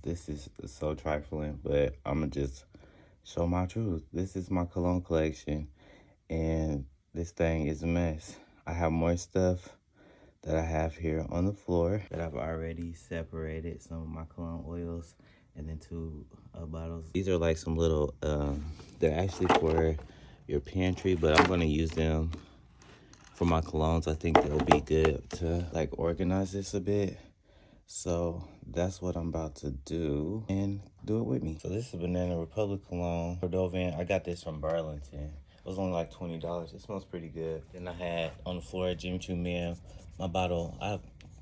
this is so trifling, but I'm gonna just show my truth. This is my cologne collection, and this thing is a mess. I have more stuff that I have here on the floor that I've already separated some of my cologne oils and then two bottles. These are like some little, they're actually for your pantry, but I'm gonna use them for my colognes. I think they'll be good to like organize this a bit. So that's what I'm about to do, and do it with me. So this is Banana Republic cologne, Cordovan. I got this from Burlington. It was only like $20. It smells pretty good. Then I had on the floor Jimmy Choo Man. My bottle,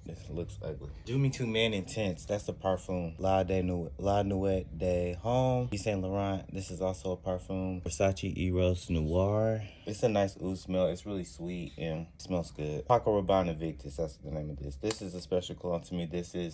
this looks ugly. Jimmy Choo Man Intense. That's the parfum. La Nuit de Homme. Yves Saint Laurent. This is also a parfum. Versace Eros Noir. It's a nice oud smell. It's really sweet and smells good. Paco Rabanne Invictus. That's the name of this. This is a special cologne to me.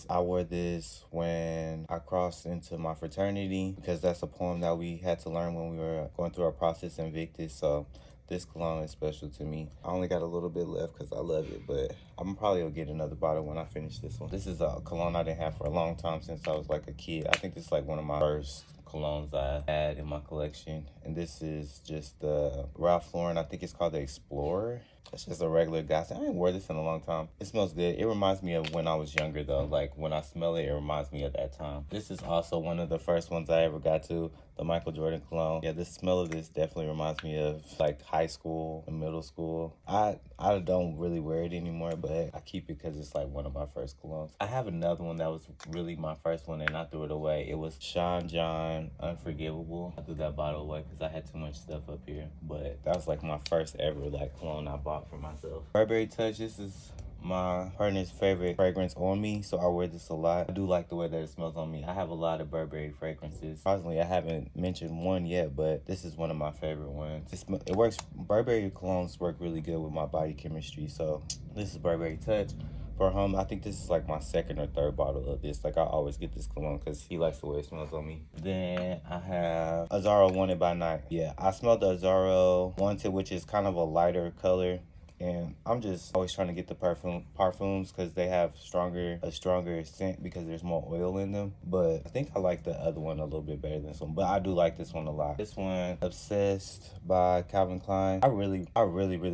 I wore this when I crossed into my fraternity because that's a poem that we had to learn when we were going through our process Invictus. So this cologne is special to me. I only got a little bit left because I love it, but I'm probably gonna get another bottle when I finish this one. This is a cologne I didn't have for a long time since I was like a kid. I think this is like one of my first colognes I had in my collection. And this is just the Ralph Lauren, I think it's called the Explorer. It's just a regular guy. I ain't wore this in a long time. It smells good. It reminds me of when I was younger though. Like when I smell it, it reminds me of that time. This is also one of the first ones I ever got to, the Michael Jordan cologne. Yeah, the smell of this definitely reminds me of like high school and middle school. I don't really wear it anymore, but I keep it because it's like one of my first colognes. I have another one that was really my first one and I threw it away. It was Sean John Unforgivable. I threw that bottle away because I had too much stuff up here. But that was like my first ever like cologne I bought for myself. Burberry Touch, this is my partner's favorite fragrance on me, so I wear this a lot. I do like the way that it smells on me. I have a lot of Burberry fragrances. Surprisingly, I haven't mentioned one yet, but this is one of my favorite ones. It works. Burberry colognes work really good with my body chemistry, so this is Burberry Touch. For home, I think this is like my second or third bottle of this. Like I always get this cologne because he likes the way it smells on me. Then I have Azzaro Wanted by Night. Yeah, I smelled the Azzaro Wanted, which is kind of a lighter color. And I'm just always trying to get the parfums because they have a stronger scent because there's more oil in them. But I think I like the other one a little bit better than this one. But I do like this one a lot. This one, Obsessed by Calvin Klein. I really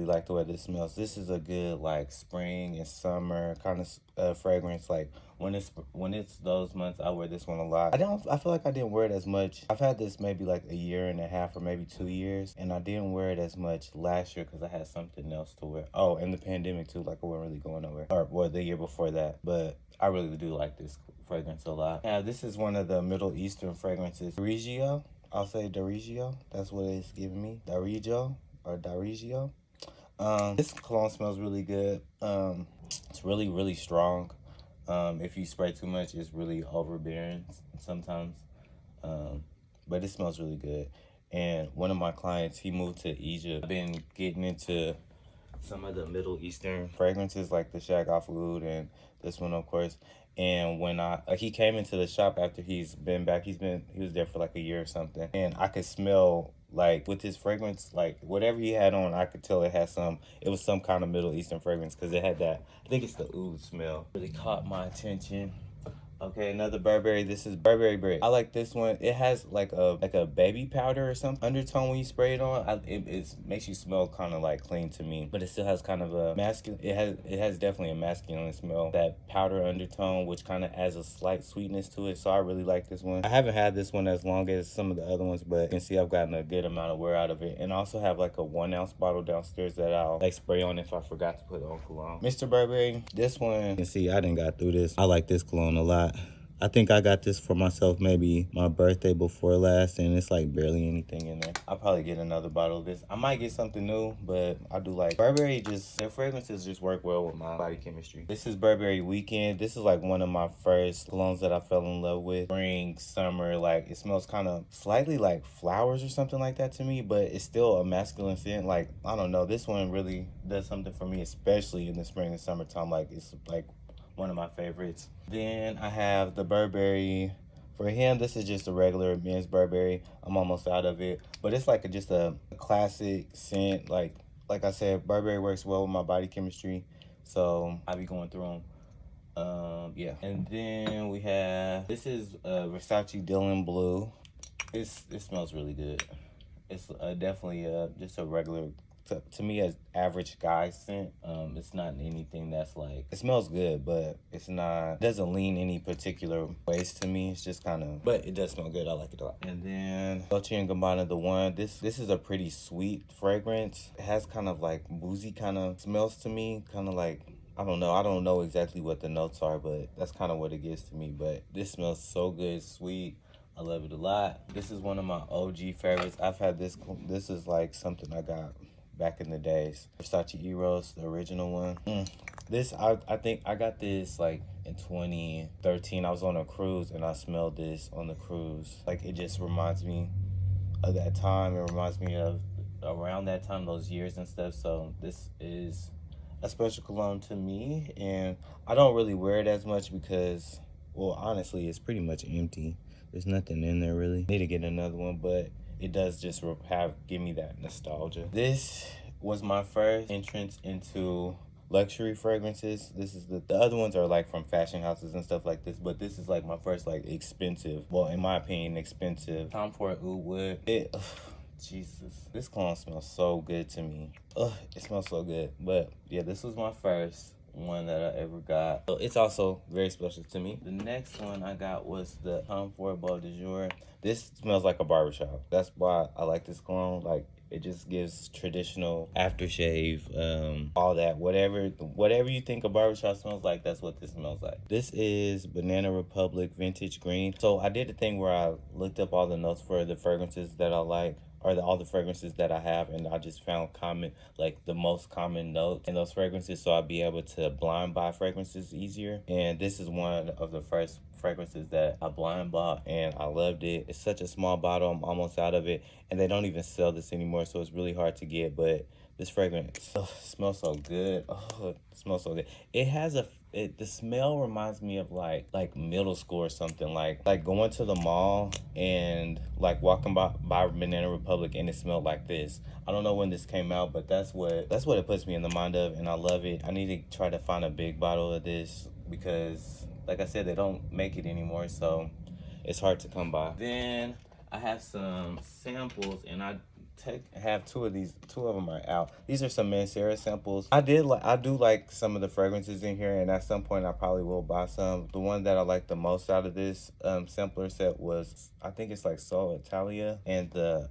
like the way this smells. This is a good like spring and summer kind of fragrance. Like when it's those months, I wear this one a lot. I feel like I didn't wear it as much. I've had this maybe like a year and a half or maybe 2 years, and I didn't wear it as much last year because I had something else to wear. Oh, and the pandemic too. Like I wasn't really going nowhere. Or well, the year before that. But I really do like this fragrance a lot. Yeah, this is one of the Middle Eastern fragrances. Darigio. I'll say Darigio. That's what it's giving me. Darigio or Darigio. This cologne smells really good. It's really strong. If you spray too much, it's really overbearing sometimes. But it smells really good. And one of my clients, he moved to Egypt. I've been getting into some of the Middle Eastern fragrances like the Shag Off Oud and this one, of course. And when he came into the shop after he's been back, he was there for like a year or something. And I could smell like with his fragrance, like whatever he had on, I could tell it was some kind of Middle Eastern fragrance because it had that, I think it's the oud smell. Really caught my attention. Okay, another Burberry. This is Burberry Brick. I like this one. It has like a baby powder or something undertone when you spray it on. It makes you smell kind of like clean to me, but it still has kind of a masculine. It has definitely a masculine smell. That powder undertone, which kind of adds a slight sweetness to it. So I really like this one. I haven't had this one as long as some of the other ones, but you can see I've gotten a good amount of wear out of it. And I also have like a 1 ounce bottle downstairs that I'll like spray on if I forgot to put on cologne. Mr. Burberry. This one, you can see I didn't got through this. I like this cologne a lot. I think I got this for myself maybe my birthday before last, and it's like barely anything in there. I'll probably get another bottle of this. I might get something new, but I do like Burberry. Their fragrances just work well with my body chemistry. This is Burberry Weekend. This is like one of my first colognes that I fell in love with. Spring, summer, like it smells kind of slightly like flowers or something like that to me, but it's still a masculine scent. Like, I don't know. This one really does something for me, especially in the spring and summertime. Like, it's like one of my favorites. Then I have the Burberry. For him, this is just a regular men's Burberry. I'm almost out of it, but it's like just a classic scent. Like I said, Burberry works well with my body chemistry, so I be going through them Yeah. And then we have, this is Versace Dylan Blue. It smells really good. It's definitely just a regular, to me, as average guy scent. It's not anything that's like, it smells good, but it's not, it doesn't lean any particular ways to me. It's just kind of, but it does smell good. I like it a lot. And then Dolce & Gabbana, the one, this is a pretty sweet fragrance. It has kind of like boozy kind of smells to me, kind of like, I don't know. I don't know exactly what the notes are, but that's kind of what it gives to me. But this smells so good, sweet. I love it a lot. This is one of my OG favorites. I've had this. This is like something I got back in the days. Versace Eros, the original one. This, I think I got this like in 2013. I was on a cruise and I smelled this on the cruise. Like, it just reminds me of that time. It reminds me of around that time, those years and stuff. So this is a special cologne to me, and I don't really wear it as much because, well, honestly, it's pretty much empty. There's nothing in there really. Need to get another one, but it does just give me that nostalgia. This was my first entrance into luxury fragrances. This is the other ones are like from fashion houses and stuff like this, but this is like my first like expensive, well, in my opinion, expensive Tom Ford Oud Wood. Jesus, this cologne smells so good to me. It smells so good. But yeah, this was my first one that I ever got. So it's also very special to me. The next one I got was the Tom Ford Beau de Jour. This smells like a barbershop. That's why I like this cologne. Like, it just gives traditional aftershave, all that. Whatever you think a barbershop smells like, that's what this smells like. This is Banana Republic Vintage Green. So I did a thing where I looked up all the notes for the fragrances that I like, or all the fragrances that I have, and I just found the most common notes in those fragrances, so I'll be able to blind buy fragrances easier. And this is one of the first fragrances that I blind bought, and I loved it. It's such a small bottle, I'm almost out of it, and they don't even sell this anymore, so it's really hard to get. But this fragrance smells so good. It smells so good. It has the smell reminds me of like middle school or something, like going to the mall and like walking by Banana Republic and it smelled like this. I don't know when this came out, but that's what it puts me in the mind of, and I love it. I need to try to find a big bottle of this because, like I said, they don't make it anymore, so it's hard to come by. Then I have some samples, and I have two of them are out. These are some Mancera samples. I do like some of the fragrances in here, and at some point I probably will buy some. The one that I like the most out of this sampler set was, I think it's like Sol Italia, and the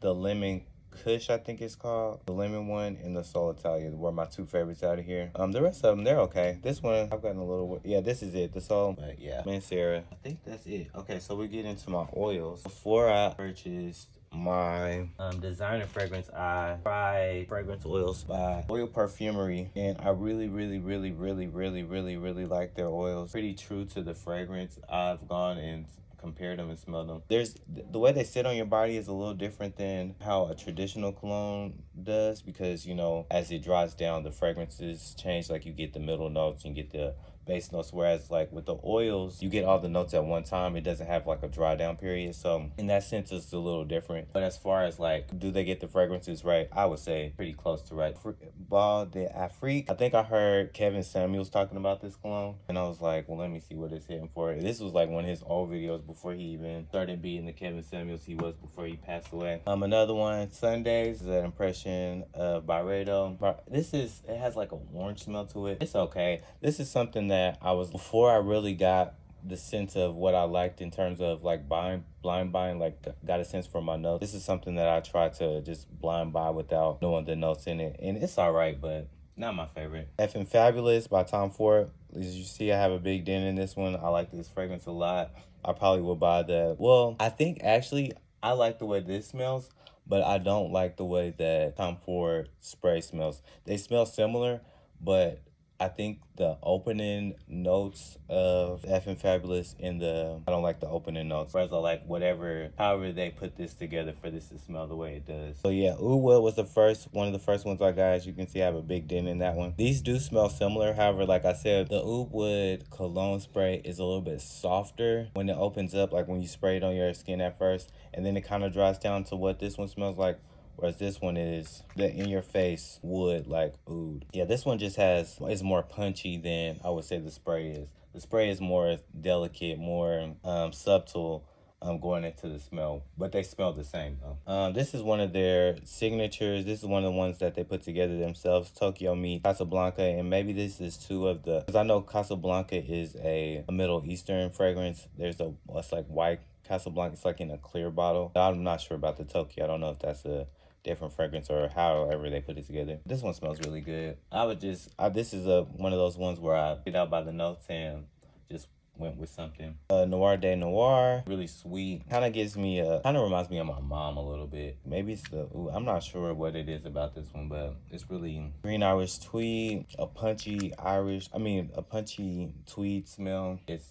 lemon Kush, I think it's called. The lemon one and the Sol Italia were my two favorites out of here. The rest of them, they're okay. This one, I've gotten a little, yeah, this is it, the Sol, but yeah, Mancera. I think that's it. Okay, so we get into my oils. Before I purchased my designer fragrance, I tried fragrance oils by Oil Perfumery, and I really like their oils. Pretty true to the fragrance. I've gone and compared them and smelled them. There's the way they sit on your body is a little different than how a traditional cologne does, because, you know, as it dries down, the fragrances change. Like, you get the middle notes and you get the base notes, whereas like with the oils, you get all the notes at one time. It doesn't have like a dry down period, so in that sense it's a little different. But as far as like, do they get the fragrances right, I would say pretty close to right. Bal d'Afrique, I think I heard Kevin Samuels talking about this cologne, and I was like, well, let me see what it's hitting for. This was like one of his old videos before he even started being the Kevin Samuels he was before he passed away. Another one, Sundays, is an impression of Byredo. It has like a orange smell to it. It's okay. This is something that before I really got the sense of what I liked in terms of like blind buying, like got a sense for my notes. This is something that I try to just blind buy without knowing the notes in it, and it's all right, but not my favorite. Effing Fabulous by Tom Ford. As you see, I have a big dent in this one. I like this fragrance a lot. I probably will buy that. Well, I think actually I like the way this smells, but I don't like the way that Tom Ford spray smells. They smell similar, but I think the opening notes of Effing Fabulous I don't like the opening notes. Whereas I like however they put this together for this to smell the way it does. So yeah, Oud Wood was one of the first ones I got. As you can see, I have a big dent in that one. These do smell similar. However, like I said, the Oud Wood cologne spray is a little bit softer when it opens up, like when you spray it on your skin at first, and then it kind of dries down to what this one smells like. whereas this one is the in your face wood like oud. Yeah, this one just is more punchy than I would say the spray is. The spray is more delicate, more subtle, going into the smell, but they smell the same though. This is one of their signatures. This is one of the ones that they put together themselves. Tokyo Meat, Casablanca, and maybe this is two of the, because I know Casablanca is a Middle Eastern fragrance. It's like white Casablanca. It's like in a clear bottle. I'm not sure about the Tokyo. I don't know if that's a different fragrance or however they put it together. This one smells really good. This is one of those ones where I get out by the notes and just went with something. Noir de Noir, really sweet. Kind of reminds me of my mom a little bit. Maybe I'm not sure what it is about this one, but it's really green Irish tweed, a punchy tweed smell. It's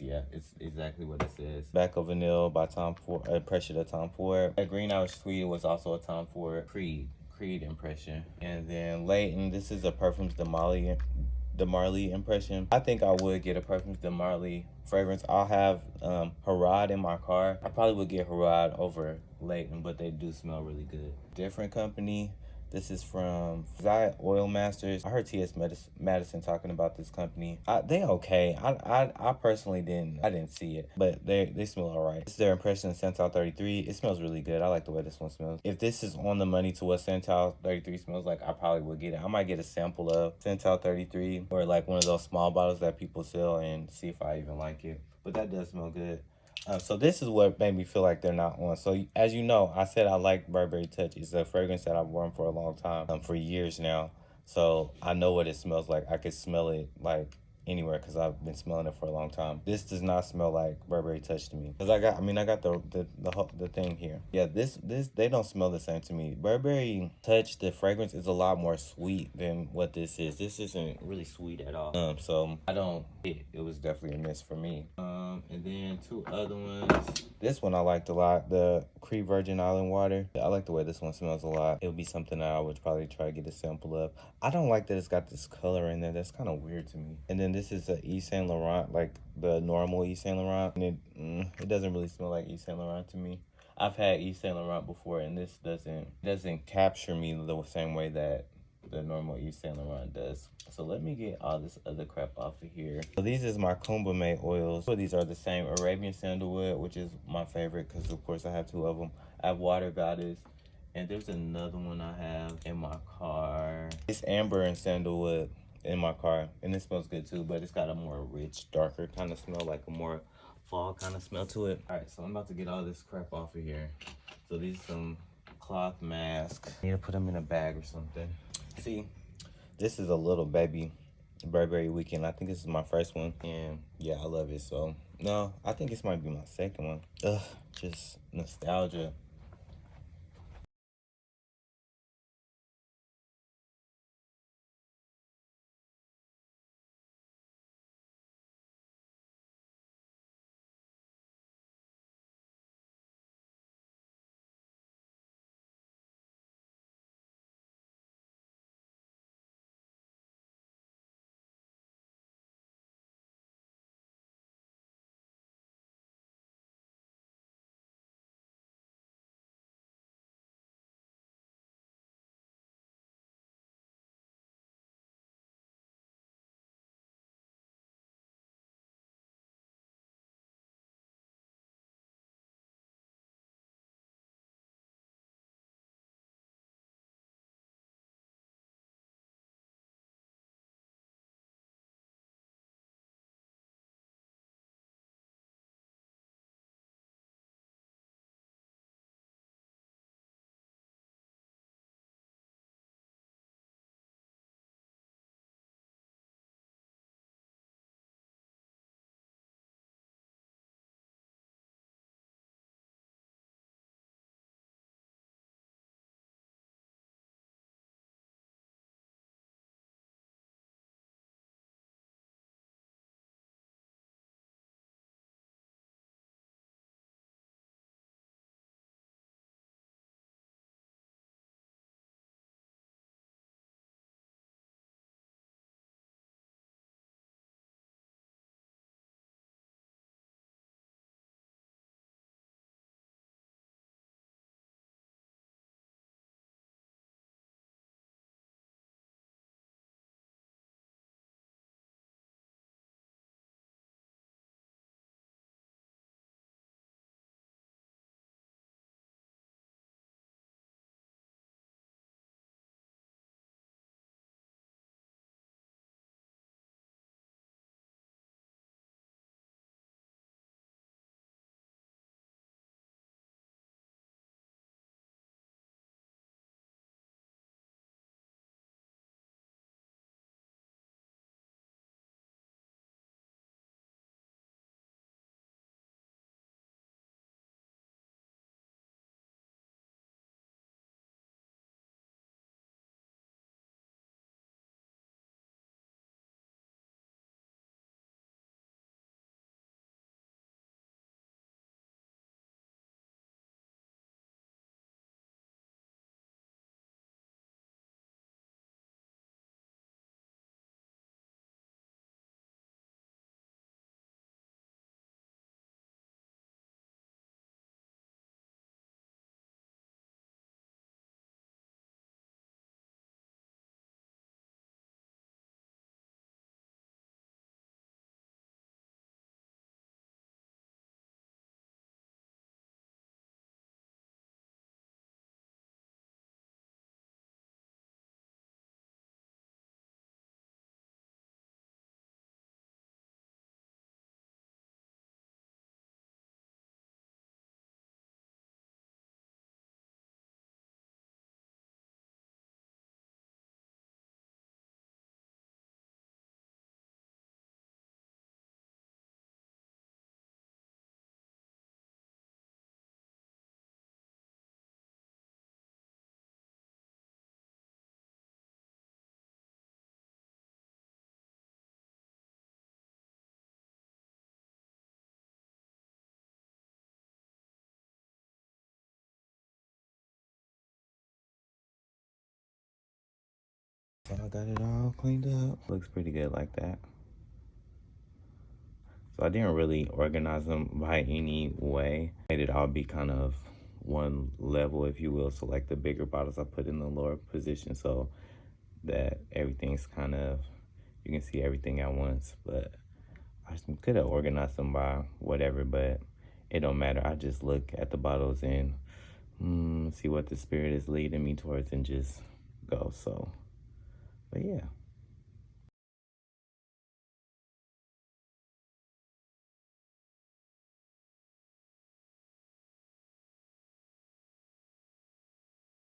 exactly what it says. Tobacco Vanille by Tom Ford, impression of Tom Ford. That green Irish tweed was also a Tom Ford Creed impression. And then Layton, this is a Parfums de Marley impression. I think I would get a Parfums de Marley fragrance. I'll have Harad in my car. I probably would get Harad over Layton, but they do smell really good. Different company. This is from Zion Oil Masters. I heard T.S. Madison talking about this company. They okay. I personally didn't see it, but they smell alright. This is their impression of Santal 33. It smells really good. I like the way this one smells. If this is on the money to what Santal 33 smells like, I probably would get it. I might get a sample of Santal 33 or like one of those small bottles that people sell and see if I even like it. But that does smell good. So this is what made me feel like they're not on. So as you know, I said I like Burberry Touch. It's a fragrance that I've worn for a long time, for years now. So I know what it smells like. I could smell it like anywhere because I've been smelling it for a long time. This does not smell like Burberry Touch to me. Cause I got the thing here. Yeah, this they don't smell the same to me. Burberry Touch, the fragrance is a lot more sweet than what this is. This isn't really sweet at all. So I don't. It was definitely a miss for me. And then two other ones. This one I liked a lot. The Cree Virgin Island Water. I like the way this one smells a lot. It would be something that I would probably try to get a sample of. I don't like that it's got this color in there. That's kind of weird to me. And then this is a Yves Saint Laurent, like the normal Yves Saint Laurent. And it doesn't really smell like Yves Saint Laurent to me. I've had Yves Saint Laurent before, and this doesn't capture me the same way that the normal Yves Saint Laurent does. So let me get all this other crap off of here. So these is my Kumbame oils. So these are the same. Arabian Sandalwood, which is my favorite because of course I have two of them. I have Water Goddess, and there's another one I have in my car. It's Amber and Sandalwood in my car, and it smells good too, but it's got a more rich, darker kind of smell, like a more fall kind of smell to it. All right, so I'm about to get all this crap off of here. So these are some cloth masks. I need to put them in a bag or something. See, this is a little baby Burberry Weekend. I think this is my first one, and yeah, I love it. So no, I think this might be my second one. Ugh, just nostalgia. So I got it all cleaned up. Looks pretty good like that. So I didn't really organize them by any way. Made it all be kind of one level, if you will. So like the bigger bottles I put in the lower position so that everything's kind of, you can see everything at once. But I could have organized them by whatever, but it don't matter. I just look at the bottles and see what the spirit is leading me towards and just go. So, but yeah.